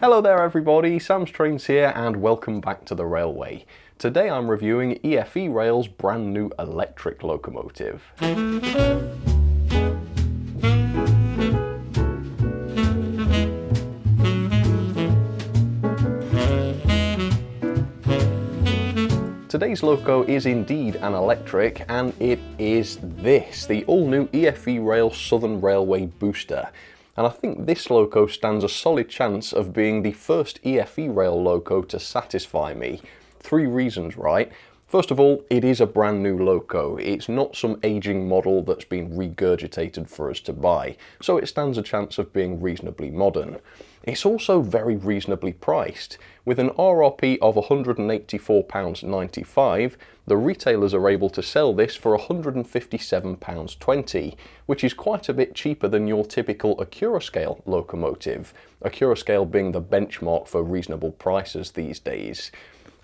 Hello there everybody, Sam's Trains here and welcome back to the railway. Today I'm reviewing EFE Rail's brand new electric locomotive. Today's loco is indeed an electric, and it is this, the all-new EFE Rail Southern Railway Booster. And I think this loco stands a solid chance of being the first EFE Rail loco to satisfy me. Three reasons, right? First of all, it is a brand new loco. It's not some aging model that's been regurgitated for us to buy, so it stands a chance of being reasonably modern. It's also very reasonably priced. With an RRP of £184.95, the retailers are able to sell this for £157.20, which is quite a bit cheaper than your typical Accurascale locomotive, Accurascale being the benchmark for reasonable prices these days.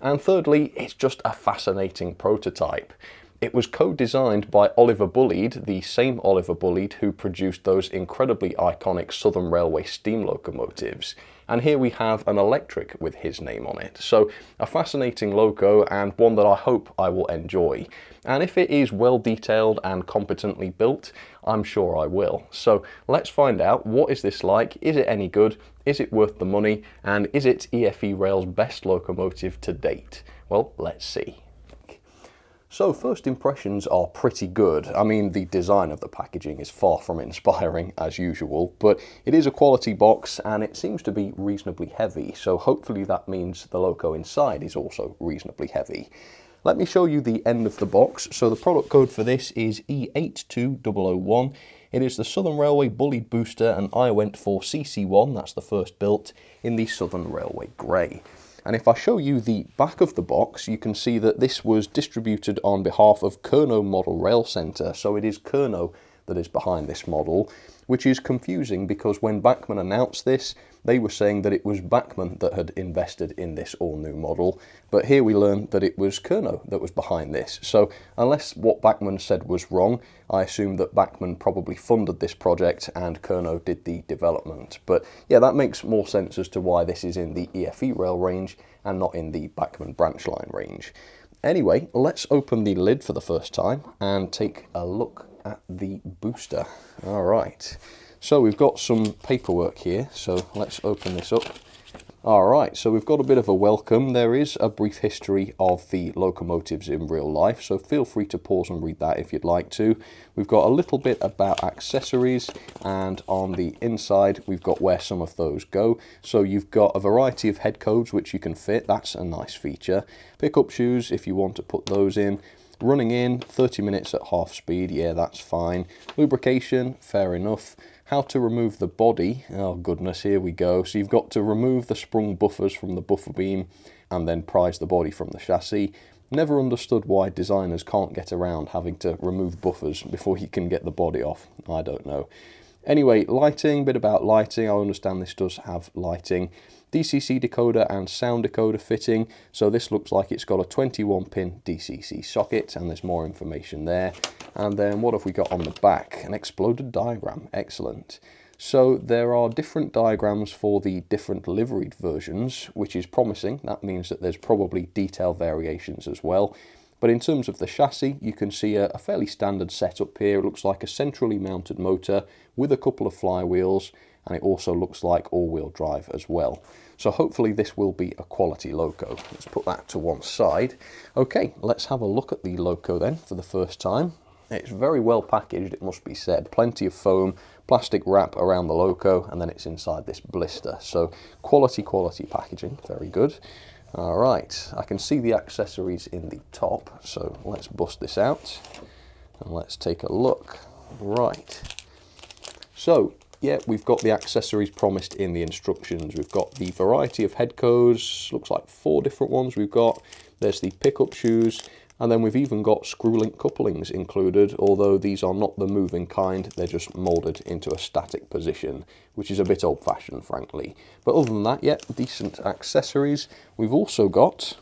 And thirdly, it's just a fascinating prototype. It was co-designed by Oliver Bulleid, the same Oliver Bulleid who produced those incredibly iconic Southern Railway steam locomotives. And here we have an electric with his name on it. So a fascinating loco, and one that I hope I will enjoy. And if it is well detailed and competently built, I'm sure I will. So let's find out, what is this like? Is it any good? Is it worth the money? And is it EFE Rail's best locomotive to date? Well, let's see. So first impressions are pretty good. I mean, the design of the packaging is far from inspiring as usual, but it is a quality box and it seems to be reasonably heavy, so hopefully that means the loco inside is also reasonably heavy. Let me show you the end of the box. So the product code for this is E82001. It is the Southern Railway Bulleid Booster, and I went for CC1, that's the first built, in the Southern Railway Grey. And if I show you the back of the box, you can see that this was distributed on behalf of Kernow Model Rail Centre, so it is Kernow that is behind this model, which is confusing because when Bachmann announced this, they were saying that it was Bachmann that had invested in this all-new model, but here we learn that it was Kernow that was behind this. So unless what Bachmann said was wrong, I assume that Bachmann probably funded this project and Kernow did the development. But yeah, that makes more sense as to why this is in the EFE Rail range and not in the Bachmann branch line range. Anyway, let's open the lid for the first time and take a look at the booster. All right, so we've got some paperwork here, so let's open this up. All right, so we've got a bit of a welcome. There is a brief history of the locomotives in real life, so feel free to pause and read that if you'd like to. We've got a little bit about accessories, and on the inside we've got where some of those go. So you've got a variety of head codes which you can fit, that's a nice feature. Pickup shoes if you want to put those in. Running in, 30 minutes at half speed, yeah, that's fine. Lubrication, fair enough. How to remove the body, oh goodness, here we go. So you've got to remove the sprung buffers from the buffer beam and then prise the body from the chassis. Never understood why designers can't get around having to remove buffers before you can get the body off, I don't know. Anyway, lighting, bit about lighting, I understand this does have lighting. DCC decoder and sound decoder fitting, so this looks like it's got a 21-pin DCC socket, and there's more information there. And then what have we got on the back? An exploded diagram, excellent. So there are different diagrams for the different liveried versions, which is promising. That means that there's probably detail variations as well. But in terms of the chassis, you can see a fairly standard setup here. It looks like a centrally mounted motor with a couple of flywheels, and it also looks like all-wheel drive as well. So hopefully this will be a quality loco. Let's put that to one side. Okay, let's have a look at the loco then for the first time. It's very well packaged, it must be said. Plenty of foam, plastic wrap around the loco, and then it's inside this blister. So quality packaging, very good. All right, I can see the accessories in the top, so let's bust this out and let's take a look. Right, so yeah, we've got the accessories promised in the instructions. We've got the variety of head codes, looks like 4 different ones we've got. There's the pickup shoes, and then we've even got screw-link couplings included, although these are not the moving kind, they're just moulded into a static position, which is a bit old-fashioned, frankly. But other than that, yeah, decent accessories. We've also got,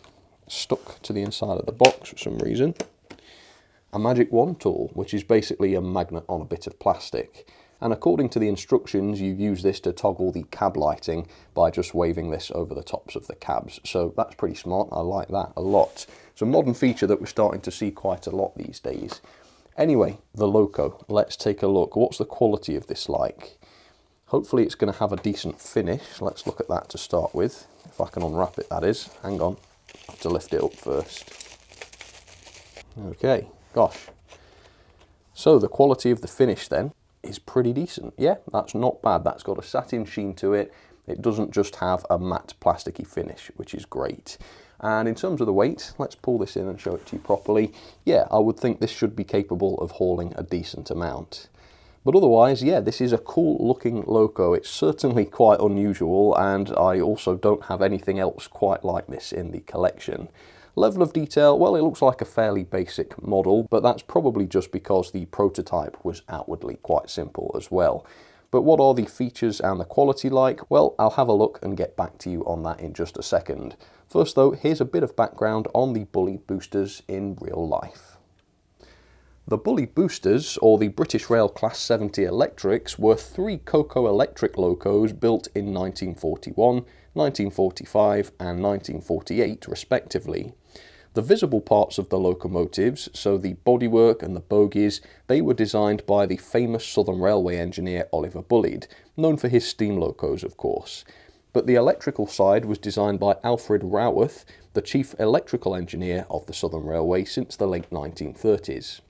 stuck to the inside of the box for some reason, a Magic Wand tool, which is basically a magnet on a bit of plastic. And according to the instructions, you use this to toggle the cab lighting by just waving this over the tops of the cabs. So that's pretty smart. I like that a lot. It's a modern feature that we're starting to see quite a lot these days. Anyway, the loco. Let's take a look. What's the quality of this like? Hopefully it's going to have a decent finish. Let's look at that to start with. If I can unwrap it, that is. Hang on. I have to lift it up first. Okay, gosh. So the quality of the finish then is pretty decent. Yeah, that's not bad. That's got a satin sheen to it. It doesn't just have a matte plasticky finish, which is great. And in terms of the weight, let's pull this in and show it to you properly. Yeah, I would think this should be capable of hauling a decent amount. But otherwise, yeah, this is a cool looking loco. It's certainly quite unusual, and I also don't have anything else quite like this in the collection. Level of detail, well, it looks like a fairly basic model, but that's probably just because the prototype was outwardly quite simple as well. But what are the features and the quality like? Well, I'll have a look and get back to you on that in just a second. First though, here's a bit of background on the Bulleid Boosters in real life. The Bulleid Boosters, or the British Rail Class 70 electrics, were 3 Coco electric locos built in 1941, 1945 and 1948 respectively. The visible parts of the locomotives, so the bodywork and the bogies, they were designed by the famous Southern Railway engineer Oliver Bulleid, known for his steam locos of course. But the electrical side was designed by Alfred Raworth, the chief electrical engineer of the Southern Railway since the late 1930s.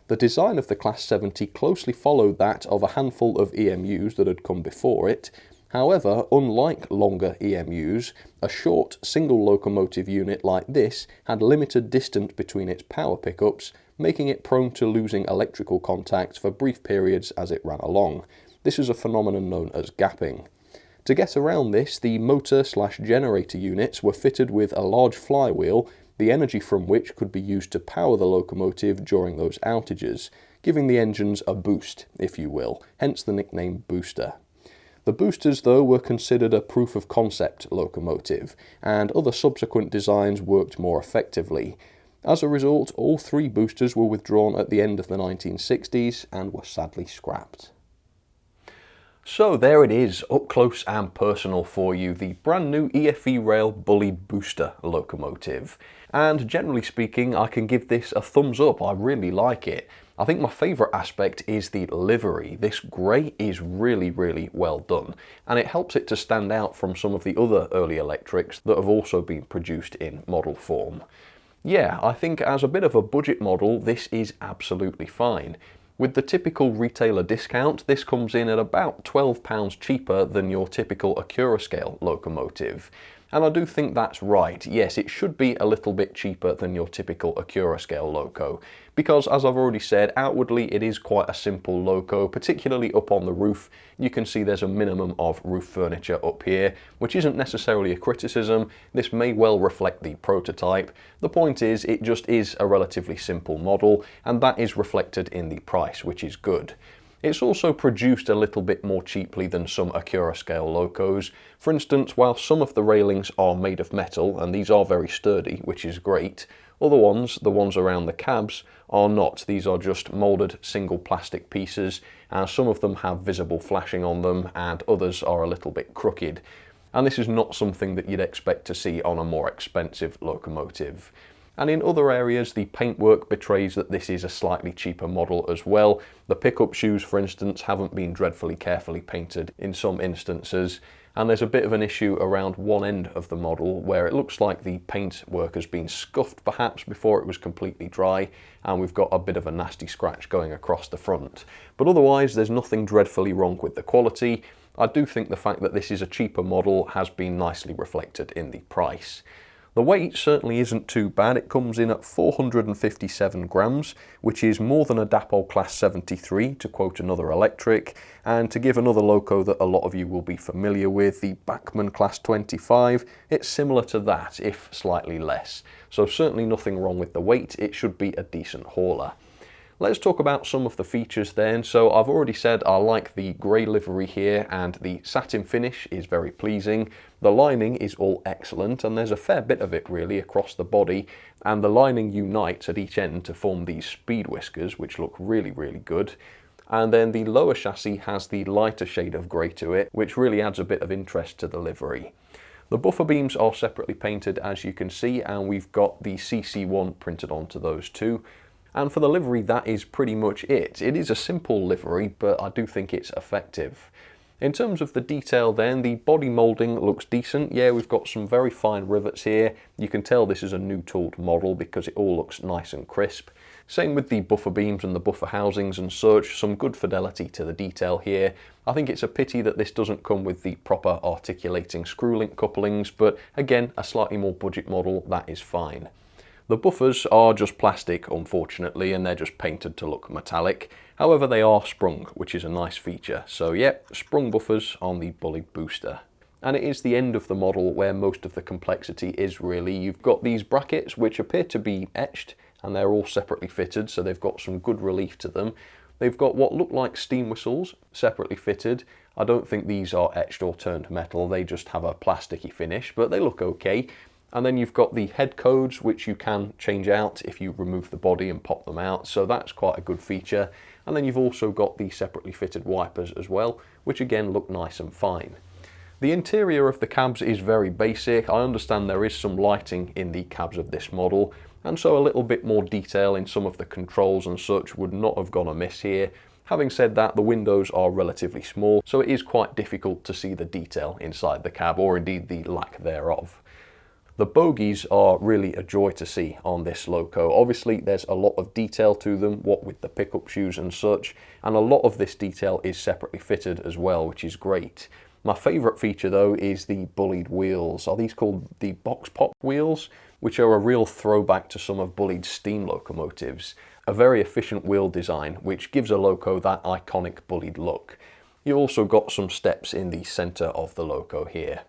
The design of the Class 70 closely followed that of a handful of EMUs that had come before it. However, unlike longer EMUs, a short single locomotive unit like this had limited distance between its power pickups, making it prone to losing electrical contact for brief periods as it ran along. This is a phenomenon known as gapping. To get around this, the motor/generator units were fitted with a large flywheel, the energy from which could be used to power the locomotive during those outages, giving the engines a boost, if you will, hence the nickname Booster. The boosters, though, were considered a proof-of-concept locomotive, and other subsequent designs worked more effectively. As a result, all 3 boosters were withdrawn at the end of the 1960s and were sadly scrapped. So there it is, up close and personal for you, the brand new EFE Rail Bulleid Booster locomotive. And generally speaking, I can give this a thumbs up. I really like it. I think my favourite aspect is the livery. This grey is really well done, and it helps it to stand out from some of the other early electrics that have also been produced in model form. Yeah, I think as a bit of a budget model, this is absolutely fine. With the typical retailer discount, this comes in at about £12 cheaper than your typical Accurascale locomotive. And I do think that's right. Yes, it should be a little bit cheaper than your typical Accurascale loco, because as I've already said, outwardly it is quite a simple loco, particularly up on the roof. You can see there's a minimum of roof furniture up here, which isn't necessarily a criticism. This may well reflect the prototype. The point is, it just is a relatively simple model, and that is reflected in the price, which is good. It's also produced a little bit more cheaply than some Accurascale locos. For instance, while some of the railings are made of metal, and these are very sturdy, which is great, other ones, the ones around the cabs, are not. These are just moulded single plastic pieces, and some of them have visible flashing on them, and others are a little bit crooked. And this is not something that you'd expect to see on a more expensive locomotive. And in other areas, the paintwork betrays that this is a slightly cheaper model as well. The pickup shoes, for instance, haven't been dreadfully carefully painted in some instances, and there's a bit of an issue around one end of the model where it looks like the paintwork has been scuffed perhaps before it was completely dry, and we've got a bit of a nasty scratch going across the front. But otherwise, there's nothing dreadfully wrong with the quality. I do think the fact that this is a cheaper model has been nicely reflected in the price. The weight certainly isn't too bad. It comes in at 457 grams, which is more than a Dapol Class 73, to quote another electric, and to give another loco that a lot of you will be familiar with, the Bachmann Class 25, it's similar to that, if slightly less. So certainly nothing wrong with the weight. It should be a decent hauler. Let's talk about some of the features then. So I've already said I like the grey livery here, and the satin finish is very pleasing. The lining is all excellent, and there's a fair bit of it really across the body, and the lining unites at each end to form these speed whiskers, which look really good. and then the lower chassis has the lighter shade of grey to it, which really adds a bit of interest to the livery. The buffer beams are separately painted, as you can see, and we've got the CC1 printed onto those too. And for the livery, that is pretty much it. It is a simple livery, but I do think it's effective. In terms of the detail then, the body moulding looks decent. Yeah, we've got some very fine rivets here. You can tell this is a new tooled model because it all looks nice and crisp. Same with the buffer beams and the buffer housings and such, some good fidelity to the detail here. I think it's a pity that this doesn't come with the proper articulating screw link couplings, but again, a slightly more budget model, that is fine. The buffers are just plastic, unfortunately, and they're just painted to look metallic. However, they are sprung, which is a nice feature. So yeah, sprung buffers on the Bulleid Booster. And it is the end of the model where most of the complexity is really. You've got these brackets which appear to be etched, and they're all separately fitted, so they've got some good relief to them. They've got what look like steam whistles, separately fitted. I don't think these are etched or turned metal, they just have a plasticky finish, but they look okay. And then you've got the head codes, which you can change out if you remove the body and pop them out, so that's quite a good feature. And then you've also got the separately fitted wipers as well, which again look nice and fine. The interior of the cabs is very basic. I understand there is some lighting in the cabs of this model, and so a little bit more detail in some of the controls and such would not have gone amiss here. Having said that, the windows are relatively small, so it is quite difficult to see the detail inside the cab, or indeed the lack thereof. The bogies are really a joy to see on this loco. Obviously there's a lot of detail to them, what with the pickup shoes and such, and a lot of this detail is separately fitted as well, which is great. My favourite feature though is the Bulleid wheels. Are these called the box pop wheels? Which are a real throwback to some of Bulleid's steam locomotives. A very efficient wheel design which gives a loco that iconic Bulleid look. You've also got some steps in the centre of the loco here.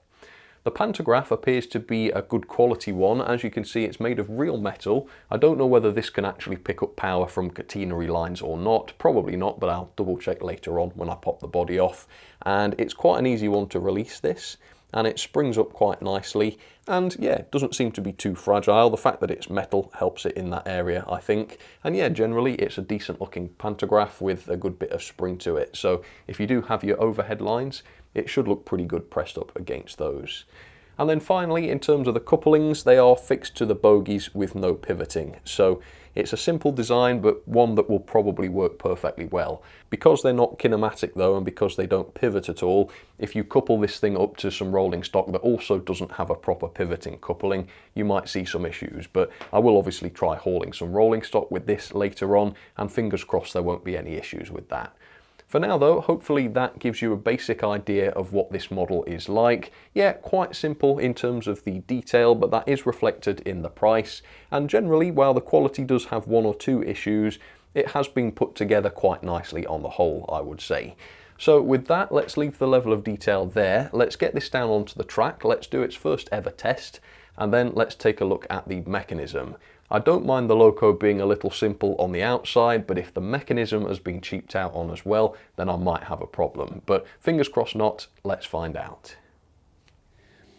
The pantograph appears to be a good quality one. As you can see, it's made of real metal. I don't know whether this can actually pick up power from catenary lines or not. Probably not, but I'll double check later on when I pop the body off. And it's quite an easy one to release this, and it springs up quite nicely. And yeah, it doesn't seem to be too fragile. The fact that it's metal helps it in that area, I think. And yeah, generally it's a decent looking pantograph with a good bit of spring to it. So if you do have your overhead lines, it should look pretty good pressed up against those. And then finally, in terms of the couplings, they are fixed to the bogies with no pivoting. So it's a simple design, but one that will probably work perfectly well. Because they're not kinematic though, and because they don't pivot at all, if you couple this thing up to some rolling stock that also doesn't have a proper pivoting coupling, you might see some issues. But I will obviously try hauling some rolling stock with this later on, and fingers crossed there won't be any issues with that. For now though, hopefully that gives you a basic idea of what this model is like. Yeah, quite simple in terms of the detail, but that is reflected in the price. And generally, while the quality does have one or two issues, it has been put together quite nicely on the whole, I would say. So with that, let's leave the level of detail there. Let's get this down onto the track. Let's do its first ever test, and then let's take a look at the mechanism. I don't mind the loco being a little simple on the outside, but if the mechanism has been cheaped out on as well, then I might have a problem. But fingers crossed not, let's find out.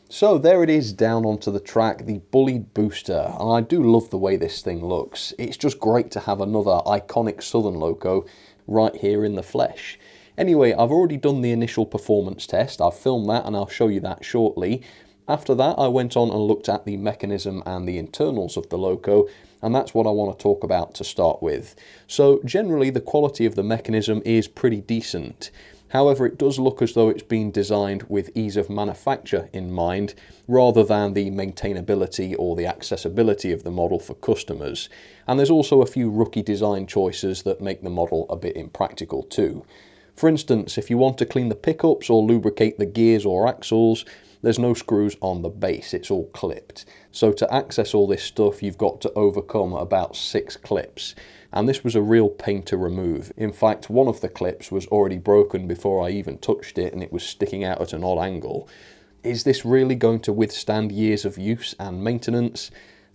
So there it is down onto the track, the Bulleid Booster, and I do love the way this thing looks. It's just great to have another iconic Southern loco right here in the flesh. Anyway, I've already done the initial performance test. I've filmed that and I'll show you that shortly. After that, I went on and looked at the mechanism and the internals of the loco, and that's what I want to talk about to start with. So generally, the quality of the mechanism is pretty decent. However, it does look as though it's been designed with ease of manufacture in mind, rather than the maintainability or the accessibility of the model for customers. And there's also a few rookie design choices that make the model a bit impractical too. For instance, if you want to clean the pickups or lubricate the gears or axles, there's no screws on the base, it's all clipped. So to access all this stuff, you've got to overcome about 6 clips. And this was a real pain to remove. In fact, one of the clips was already broken before I even touched it, and it was sticking out at an odd angle. Is this really going to withstand years of use and maintenance?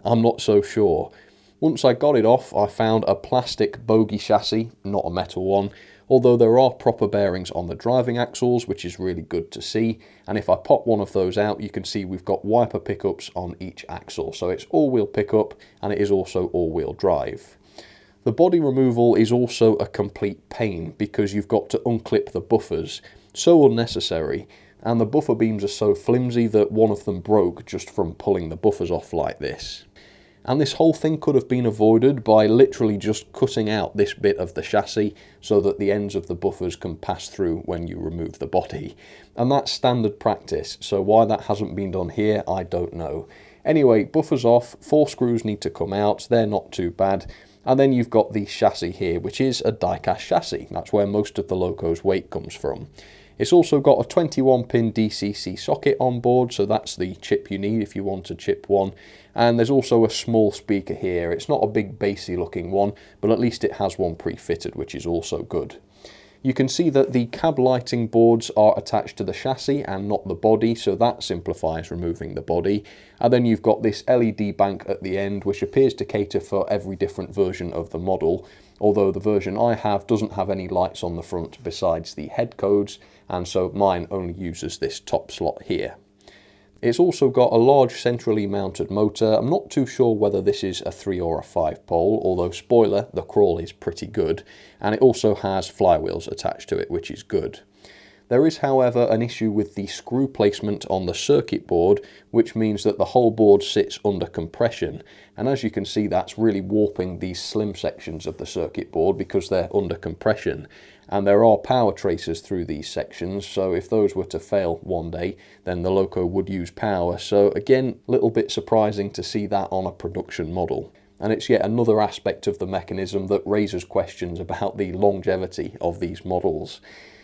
I'm not so sure. Once I got it off, I found a plastic bogie chassis, not a metal one, although there are proper bearings on the driving axles, which is really good to see. And if I pop one of those out, you can see we've got wiper pickups on each axle. So it's all-wheel pickup, and it is also all-wheel drive. The body removal is also a complete pain because you've got to unclip the buffers, so unnecessary, and the buffer beams are so flimsy that one of them broke just from pulling the buffers off like this. And this whole thing could have been avoided by literally just cutting out this bit of the chassis so that the ends of the buffers can pass through when you remove the body. And that's standard practice, so why that hasn't been done here, I don't know. Anyway, buffers off, 4 screws need to come out, they're not too bad. And then you've got the chassis here, which is a die-cast chassis. That's where most of the loco's weight comes from. It's also got a 21-pin DCC socket on board, so that's the chip you need if you want to chip one. And there's also a small speaker here. It's not a big bassy looking one, but at least it has one pre-fitted, which is also good. You can see that the cab lighting boards are attached to the chassis and not the body, so that simplifies removing the body. And then you've got this LED bank at the end, which appears to cater for every different version of the model, although the version I have doesn't have any lights on the front besides the head codes, and so mine only uses this top slot here. It's also got a large centrally mounted motor. I'm not too sure whether this is a 3 or a 5 pole, although spoiler, the crawl is pretty good, and it also has flywheels attached to it, which is good. There is, however, an issue with the screw placement on the circuit board, which means that the whole board sits under compression, and as you can see, that's really warping these slim sections of the circuit board because they're under compression. And there are power tracers through these sections, so if those were to fail one day, then the loco would use power. So again, a little bit surprising to see that on a production model. And it's yet another aspect of the mechanism that raises questions about the longevity of these models.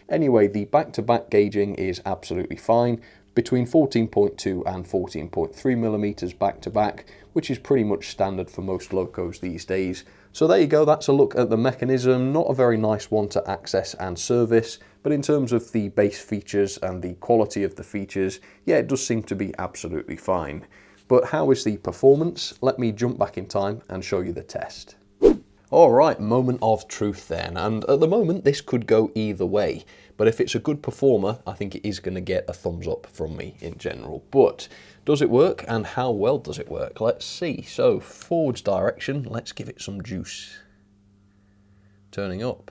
Anyway, the back-to-back gauging is absolutely fine, between 14.2 and 14.3 millimeters back-to-back, which is pretty much standard for most locos these days. So there you go, that's a look at the mechanism. Not a very nice one to access and service, but in terms of the base features and the quality of the features, yeah, it does seem to be absolutely fine. But how is the performance? Let me jump back in time and show you the test. Alright, moment of truth then, and at the moment this could go either way, but if it's a good performer, I think it is going to get a thumbs up from me in general. But does it work, and how well does it work? Let's see. So forwards direction, let's give it some juice. Turning up.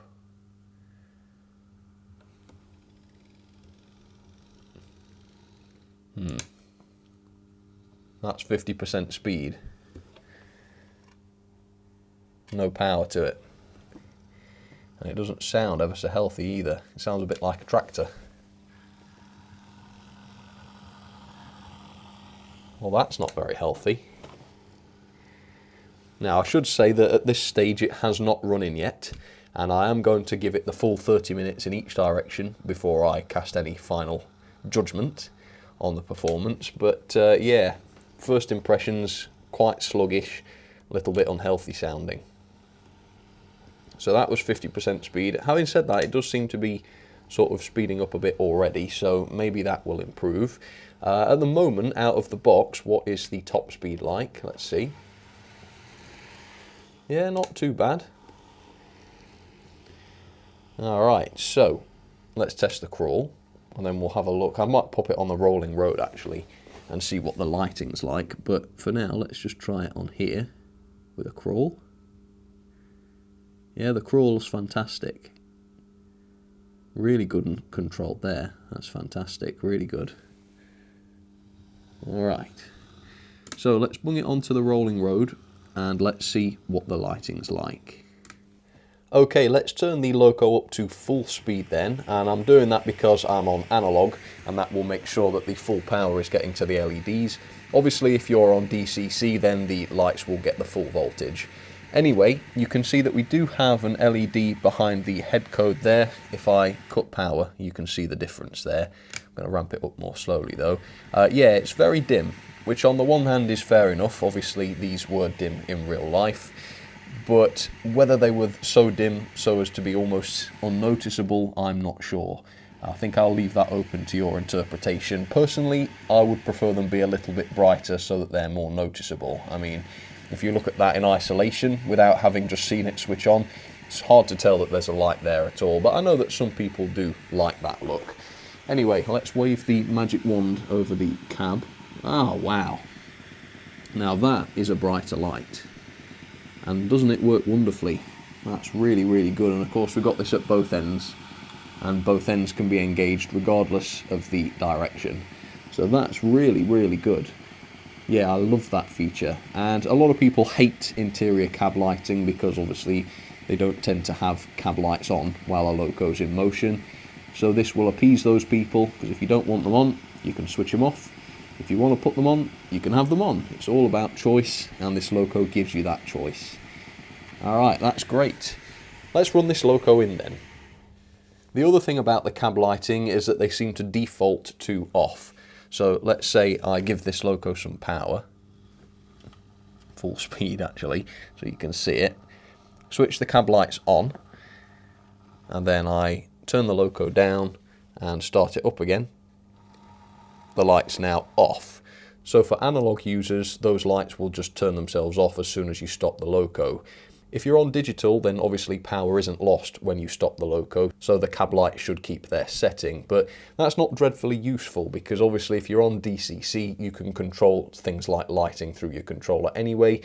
That's 50% speed. No power to it. And it doesn't sound ever so healthy either. It sounds a bit like a tractor. Well, that's not very healthy. Now, I should say that at this stage it has not run in yet, and I am going to give it the full 30 minutes in each direction before I cast any final judgment on the performance. But yeah, first impressions, quite sluggish, a little bit unhealthy sounding. So that was 50% speed. Having said that, it does seem to be sort of speeding up a bit already, so maybe that will improve. At the moment, out of the box, what is the top speed like? Let's see. Yeah, not too bad. Alright, so let's test the crawl, and then we'll have a look. I might pop it on the rolling road, actually, and see what the lighting's like. But for now, let's just try it on here with a crawl. Yeah, the crawl's fantastic. Really good and controlled there. That's fantastic, really good. Alright, so let's bring it onto the rolling road and let's see what the lighting's like. Okay, let's turn the loco up to full speed then, and I'm doing that because I'm on analog, and that will make sure that the full power is getting to the LEDs. Obviously, if you're on DCC, then the lights will get the full voltage. Anyway, you can see that we do have an LED behind the head code there. If I cut power, you can see the difference there. I'm going to ramp it up more slowly though. Yeah, it's very dim, which on the one hand is fair enough. Obviously, these were dim in real life, but whether they were so dim so as to be almost unnoticeable, I'm not sure. I think I'll leave that open to your interpretation. Personally, I would prefer them be a little bit brighter so that they're more noticeable. I mean, if you look at that in isolation, without having just seen it switch on, it's hard to tell that there's a light there at all, but I know that some people do like that look. Anyway, let's wave the magic wand over the cab. Oh, wow. Now that is a brighter light. And doesn't it work wonderfully? That's really, really good. And of course we've got this at both ends, and both ends can be engaged regardless of the direction. So that's really, really good. Yeah, I love that feature. And a lot of people hate interior cab lighting because obviously they don't tend to have cab lights on while a loco's in motion. So this will appease those people, because if you don't want them on, you can switch them off. If you want to put them on, you can have them on. It's all about choice, and this loco gives you that choice. Alright, that's great. Let's run this loco in then. The other thing about the cab lighting is that they seem to default to off. So let's say I give this loco some power, full speed actually, so you can see it. Switch the cab lights on, and then I turn the loco down and start it up again. The light's now off. So for analog users, those lights will just turn themselves off as soon as you stop the loco. If you're on digital, then obviously power isn't lost when you stop the loco, so the cab light should keep their setting. But that's not dreadfully useful, because obviously if you're on DCC, you can control things like lighting through your controller anyway.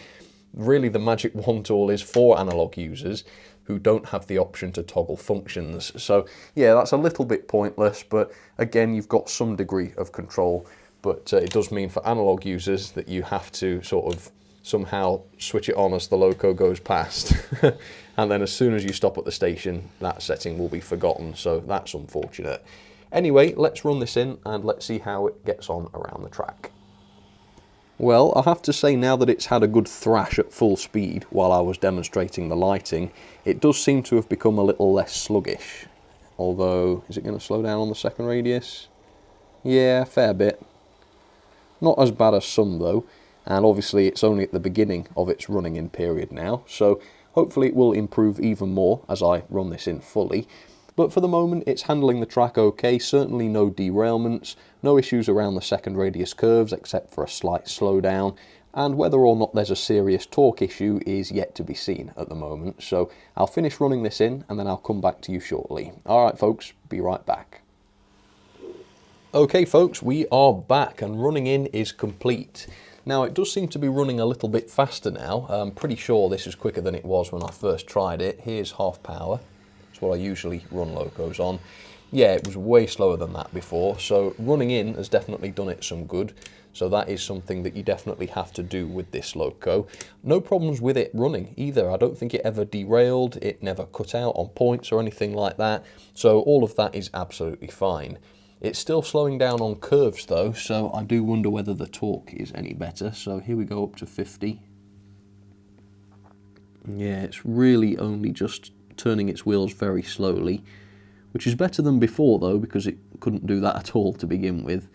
Really, the Magic Wand tool is for analog users who don't have the option to toggle functions. So yeah, that's a little bit pointless, but again, you've got some degree of control. But it does mean for analog users that you have to sort of somehow switch it on as the loco goes past. And then as soon as you stop at the station, that setting will be forgotten, so that's unfortunate. Anyway, let's run this in and let's see how it gets on around the track. Well, I have to say, now that it's had a good thrash at full speed while I was demonstrating the lighting, it does seem to have become a little less sluggish. Although, is it going to slow down on the second radius? Yeah, fair bit. Not as bad as some though, and obviously it's only at the beginning of its running in period now, so hopefully it will improve even more as I run this in fully. But for the moment it's handling the track okay, certainly no derailments, no issues around the second radius curves except for a slight slowdown, and whether or not there's a serious torque issue is yet to be seen at the moment. So I'll finish running this in and then I'll come back to you shortly. Alright folks, be right back. Okay folks, we are back and running in is complete. Now it does seem to be running a little bit faster now. I'm pretty sure this is quicker than it was when I first tried it. Here's half power. That's what I usually run locos on. Yeah, it was way slower than that before, so running in has definitely done it some good. So that is something that you definitely have to do with this loco. No problems with it running either. I don't think it ever derailed, it never cut out on points or anything like that. So all of that is absolutely fine. It's still slowing down on curves though, so I do wonder whether the torque is any better. So here we go up to 50. Yeah, it's really only just turning its wheels very slowly, which is better than before though, because it couldn't do that at all to begin with.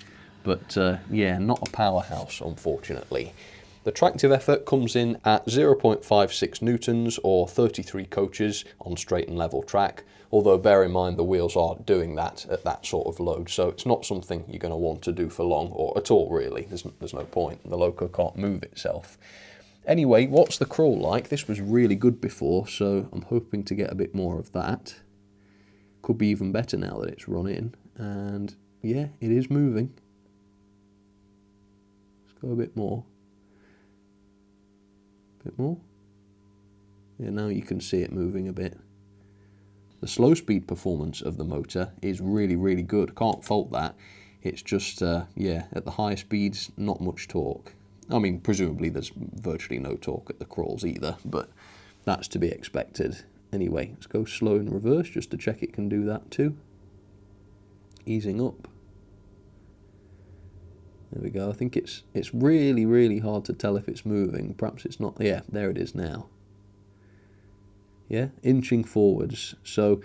But yeah, not a powerhouse unfortunately. The tractive effort comes in at 0.56 newtons or 33 coaches on straight and level track, although bear in mind the wheels are doing that at that sort of load, so it's not something you're going to want to do for long, or at all really. There's no point, the loco can't move itself. Anyway, what's the crawl like? This was really good before, so I'm hoping to get a bit more of that. Could be even better now that it's run in, and yeah, it is moving. Let's go a bit more. Bit more. Yeah, now you can see it moving a bit. The slow speed performance of the motor is really, really good. Can't fault that. It's just, yeah, at the higher speeds, not much torque. I mean, presumably there's virtually no torque at the crawls either, but that's to be expected. Anyway, let's go slow in reverse just to check it can do that too. Easing up. There we go. I think it's really, really hard to tell if it's moving. Perhaps it's not. Yeah, there it is now. Yeah, inching forwards. So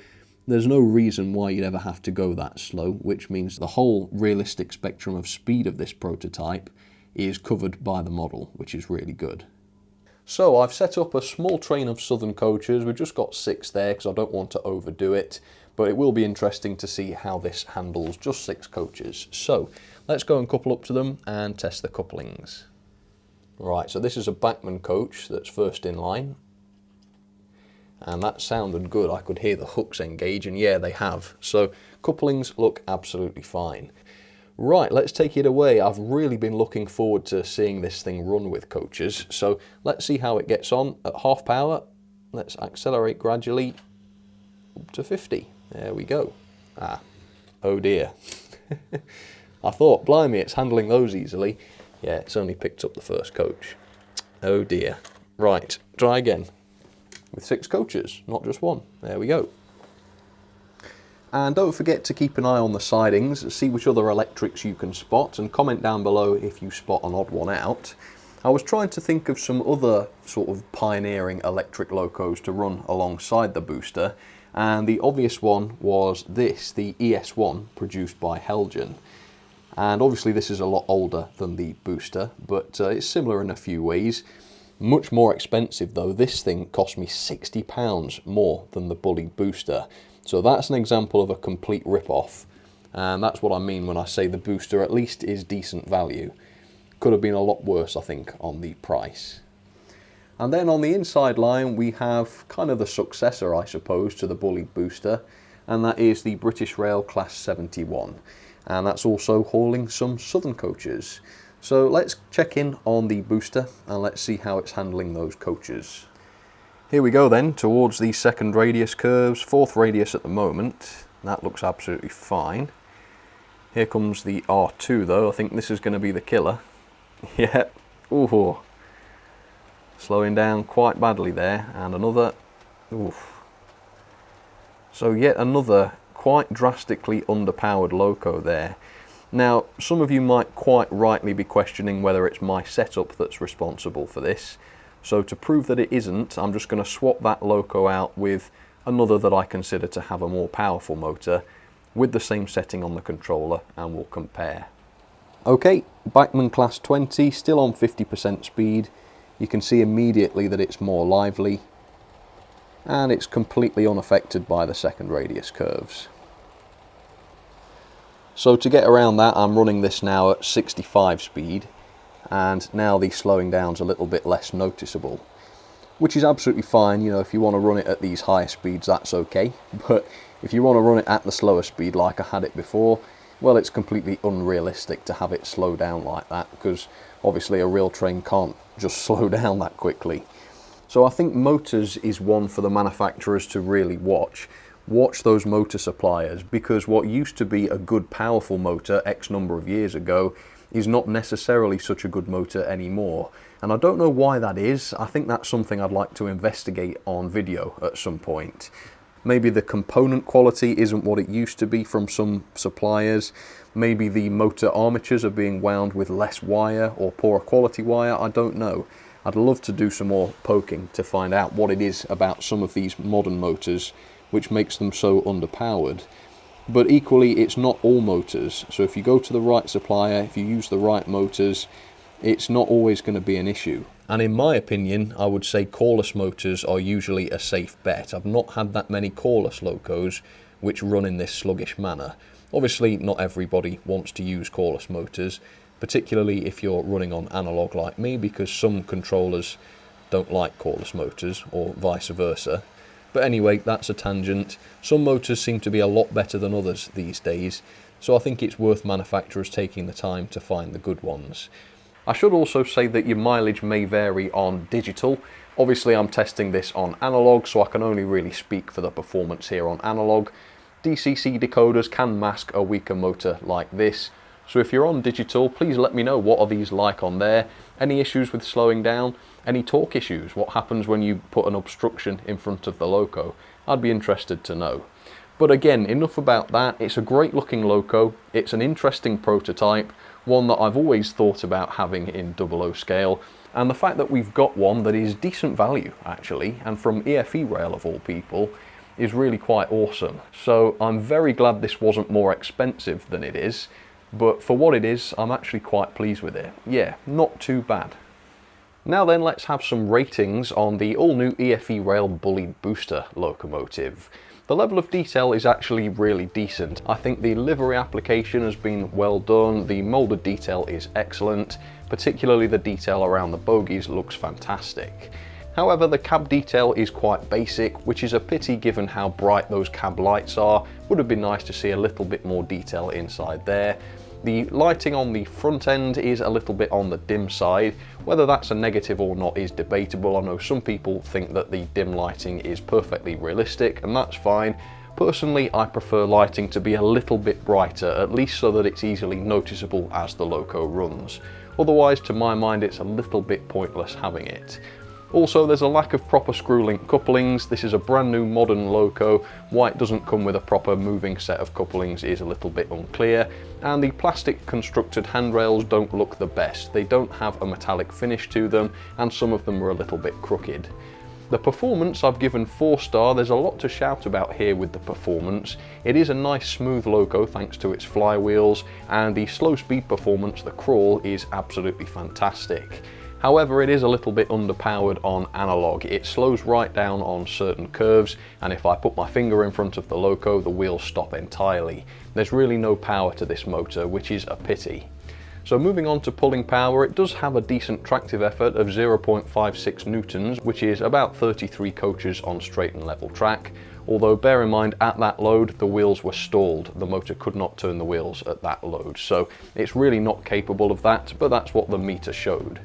there's no reason why you'd ever have to go that slow, which means the whole realistic spectrum of speed of this prototype is covered by the model, which is really good. So I've set up a small train of Southern coaches. We've just got 6 there because I don't want to overdo it, but it will be interesting to see how this handles just 6 coaches. So let's go and couple up to them and test the couplings. Right, so this is a Bachmann coach that's first in line. And that sounded good. I could hear the hooks engage, and yeah, they have. So couplings look absolutely fine. Right, let's take it away. I've really been looking forward to seeing this thing run with coaches. So let's see how it gets on at half power. let's accelerate gradually up to 50. There we go. Ah, oh dear. I thought, blimey, it's handling those easily. Yeah, it's only picked up the first coach. Oh dear. Right, try again. With 6 coaches, not just one. There we go. And don't forget to keep an eye on the sidings, see which other electrics you can spot, and comment down below if you spot an odd one out. I was trying to think of some other sort of pioneering electric locos to run alongside the Booster, and the obvious one was this, the ES1 produced by Haulage. And obviously this is a lot older than the Booster, but it's similar in a few ways. Much more expensive though. This thing cost me £60 more than the Bulleid Booster. So that's an example of a complete rip-off. And that's what I mean when I say the Booster at least is decent value. Could have been a lot worse, I think, on the price. And then on the inside line we have kind of the successor, I suppose, to the Bulleid Booster, and that is the British Rail Class 71. And that's also hauling some southern coaches. So let's check in on the Booster and let's see how it's handling those coaches. Here we go then, towards the second radius curves, 4th radius at the moment. That looks absolutely fine. Here comes the R2 though. I think this is going to be the killer. Yeah, ooh, slowing down quite badly there, and another, oof. So yet another quite drastically underpowered loco there. Now, some of you might quite rightly be questioning whether it's my setup that's responsible for this. So to prove that it isn't, I'm just going to swap that loco out with another that I consider to have a more powerful motor with the same setting on the controller, and we'll compare. Okay, Bachmann Class 20, still on 50% speed. You can see immediately that it's more lively, and it's completely unaffected by the second radius curves. So to get around that, I'm running this now at 65 speed, and now the slowing down's a little bit less noticeable, which is absolutely fine. You know, if you want to run it at these higher speeds, that's okay, but if you want to run it at the slower speed like I had it before, well, it's completely unrealistic to have it slow down like that, because obviously a real train can't just slow down that quickly. So I think motors is one for the manufacturers to really watch. Watch those motor suppliers, because what used to be a good powerful motor X number of years ago is not necessarily such a good motor anymore. And I don't know why that is. I think that's something I'd like to investigate on video at some point. Maybe the component quality isn't what it used to be from some suppliers. Maybe the motor armatures are being wound with less wire or poorer quality wire. I don't know. I'd love to do some more poking to find out what it is about some of these modern motors which makes them so underpowered. But equally, it's not all motors. So if you go to the right supplier, if you use the right motors, it's not always going to be an issue. And in my opinion, I would say coreless motors are usually a safe bet. I've not had that many coreless locos which run in this sluggish manner. Obviously, not everybody wants to use coreless motors, particularly if you're running on analog like me, because some controllers don't like coreless motors, or vice versa. But anyway, that's a tangent. Some motors seem to be a lot better than others these days, so I think it's worth manufacturers taking the time to find the good ones. I should also say that your mileage may vary on digital. Obviously I'm testing this on analog, so I can only really speak for the performance here on analog. DCC decoders can mask a weaker motor like this, so if you're on digital, please let me know what are these like on there. Any issues with slowing down? Any torque issues? What happens when you put an obstruction in front of the loco? I'd be interested to know. But again, enough about that. It's a great looking loco. It's an interesting prototype, one that I've always thought about having in 00 scale. And the fact that we've got one that is decent value actually, and from EFE Rail of all people, is really quite awesome. So I'm very glad this wasn't more expensive than it is, but for what it is, I'm actually quite pleased with it. Yeah, not too bad. Now then, let's have some ratings on the all-new EFE Rail Bulleid Booster locomotive. The level of detail is actually really decent. I think the livery application has been well done, the moulded detail is excellent, particularly the detail around the bogies looks fantastic. However, the cab detail is quite basic, which is a pity given how bright those cab lights are. Would have been nice to see a little bit more detail inside there. The lighting on the front end is a little bit on the dim side. Whether that's a negative or not is debatable. I know some people think that the dim lighting is perfectly realistic, and that's fine. Personally, I prefer lighting to be a little bit brighter, at least so that it's easily noticeable as the loco runs. Otherwise, to my mind, it's a little bit pointless having it. Also, there's a lack of proper screw-link couplings. This is a brand new modern loco. Why it doesn't come with a proper moving set of couplings is a little bit unclear, and the plastic constructed handrails don't look the best. They don't have a metallic finish to them, and some of them are a little bit crooked. The performance I've given 4-star. There's a lot to shout about here with the performance. It is a nice smooth loco thanks to its flywheels, and the slow speed performance, the crawl, is absolutely fantastic. However, it is a little bit underpowered on analog. It slows right down on certain curves, and if I put my finger in front of the loco, the wheels stop entirely. There's really no power to this motor, which is a pity. So moving on to pulling power, it does have a decent tractive effort of 0.56 newtons, which is about 33 coaches on straight and level track. Although bear in mind, at that load, the wheels were stalled. The motor could not turn the wheels at that load, so it's really not capable of that, but that's what the meter showed.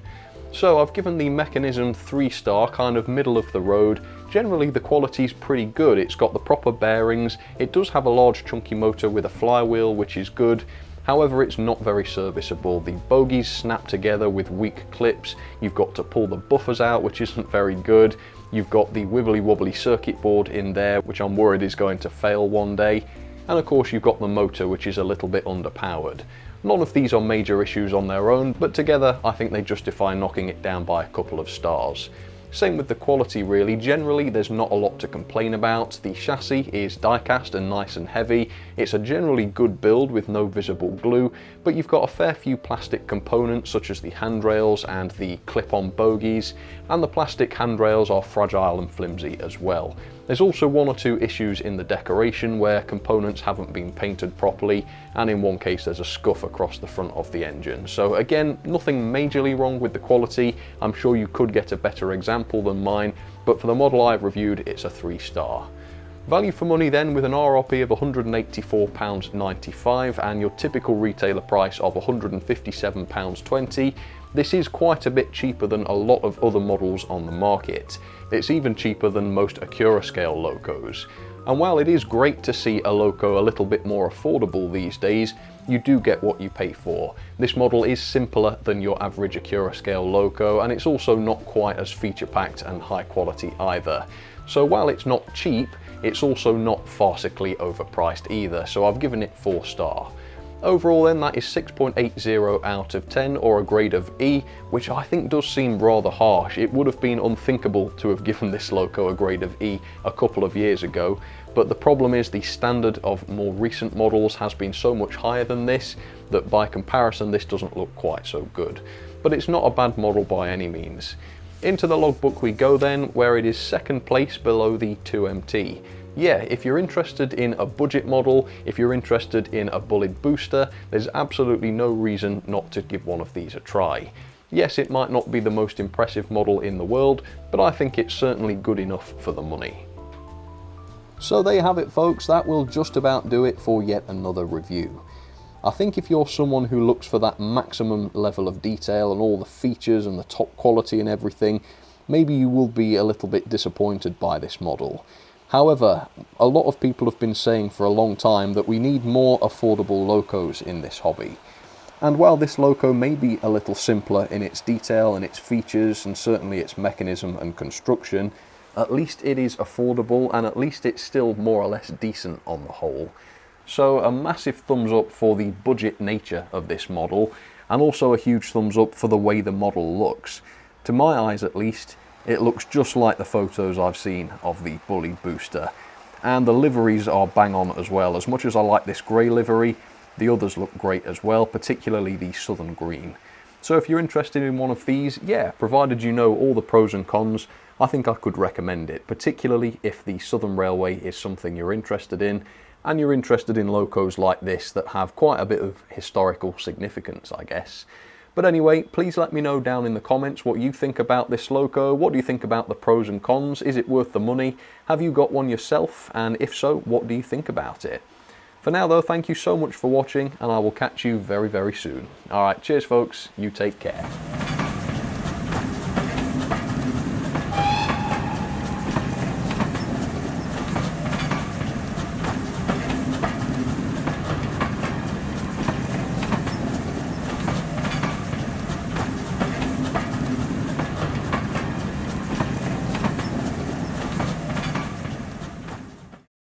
So I've given the mechanism 3-star, kind of middle of the road. Generally the quality's pretty good. It's got the proper bearings. It does have a large chunky motor with a flywheel, which is good. However, it's not very serviceable. The bogies snap together with weak clips. You've got to pull the buffers out, which isn't very good. You've got the wibbly wobbly circuit board in there, which I'm worried is going to fail one day. And of course you've got the motor, which is a little bit underpowered. None of these are major issues on their own, but together I think they justify knocking it down by a couple of stars. Same with the quality really. Generally there's not a lot to complain about. The chassis is die-cast and nice and heavy. It's a generally good build with no visible glue, but you've got a fair few plastic components such as the handrails and the clip-on bogies, and the plastic handrails are fragile and flimsy as well. There's also one or two issues in the decoration where components haven't been painted properly, and in one case there's a scuff across the front of the engine. So again, nothing majorly wrong with the quality. I'm sure you could get a better example than mine, but for the model I've reviewed, it's a 3-star. Value for money then, with an RRP of £184.95 and your typical retailer price of £157.20, this is quite a bit cheaper than a lot of other models on the market. It's even cheaper than most Acura scale locos. And while it is great to see a loco a little bit more affordable these days, you do get what you pay for. This model is simpler than your average Acura scale loco, and it's also not quite as feature packed and high quality either. So while it's not cheap, it's also not farcically overpriced either, so I've given it 4-star. Overall then, that is 6.80 out of 10, or a grade of E, which I think does seem rather harsh. It would have been unthinkable to have given this loco a grade of E a couple of years ago, but the problem is the standard of more recent models has been so much higher than this that by comparison this doesn't look quite so good. But it's not a bad model by any means. Into the logbook we go then, where it is second place below the 2MT. Yeah, if you're interested in a budget model, if you're interested in a Bulleid Booster, there's absolutely no reason not to give one of these a try. Yes, it might not be the most impressive model in the world, but I think it's certainly good enough for the money. So there you have it folks, that will just about do it for yet another review. I think if you're someone who looks for that maximum level of detail and all the features and the top quality and everything, maybe you will be a little bit disappointed by this model. However, a lot of people have been saying for a long time that we need more affordable locos in this hobby. And while this loco may be a little simpler in its detail and its features and certainly its mechanism and construction, at least it is affordable and at least it's still more or less decent on the whole. So a massive thumbs up for the budget nature of this model, and also a huge thumbs up for the way the model looks. To my eyes at least, it looks just like the photos I've seen of the Bulleid Booster. And the liveries are bang on as well. As much as I like this grey livery, the others look great as well, particularly the southern green. So if you're interested in one of these, yeah, provided you know all the pros and cons, I think I could recommend it, particularly if the Southern Railway is something you're interested in, and you're interested in locos like this that have quite a bit of historical significance, I guess. But anyway, please let me know down in the comments what you think about this loco. What do you think about the pros and cons? Is it worth the money? Have you got one yourself? And if so, what do you think about it? For now though, thank you so much for watching, and I will catch you very, very soon. Alright, cheers folks, you take care.